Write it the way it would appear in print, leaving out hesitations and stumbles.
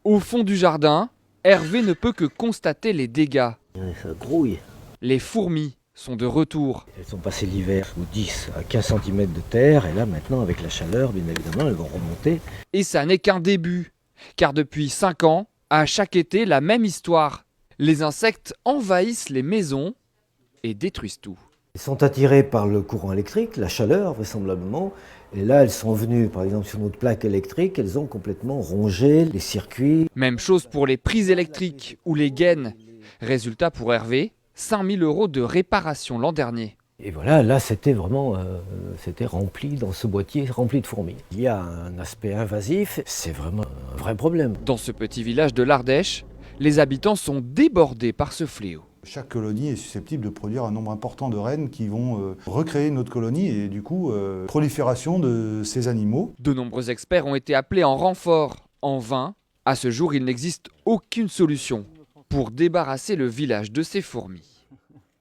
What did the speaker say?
Au fond du jardin, Hervé ne peut que constater les dégâts. Ça grouille. Les fourmis sont de retour. Elles sont passées l'hiver sous 10 à 15 cm de terre et là maintenant avec la chaleur, bien évidemment, elles vont remonter. Et ça n'est qu'un début, car depuis 5 ans, à chaque été, la même histoire. Les insectes envahissent les maisons et détruisent tout. Elles sont attirées par le courant électrique, la chaleur vraisemblablement. Et là, elles sont venues, par exemple, sur notre plaque électrique, elles ont complètement rongé les circuits. Même chose pour les prises électriques ou les gaines. Résultat pour Hervé, 5 000 € de réparation l'an dernier. Et voilà, là, c'était vraiment c'était rempli dans ce boîtier, rempli de fourmis. Il y a un aspect invasif, c'est vraiment un vrai problème. Dans ce petit village de l'Ardèche, les habitants sont débordés par ce fléau. Chaque colonie est susceptible de produire un nombre important de reines qui vont recréer une autre colonie et du coup, prolifération de ces animaux. De nombreux experts ont été appelés en renfort. En vain, à ce jour, il n'existe aucune solution pour débarrasser le village de ces fourmis.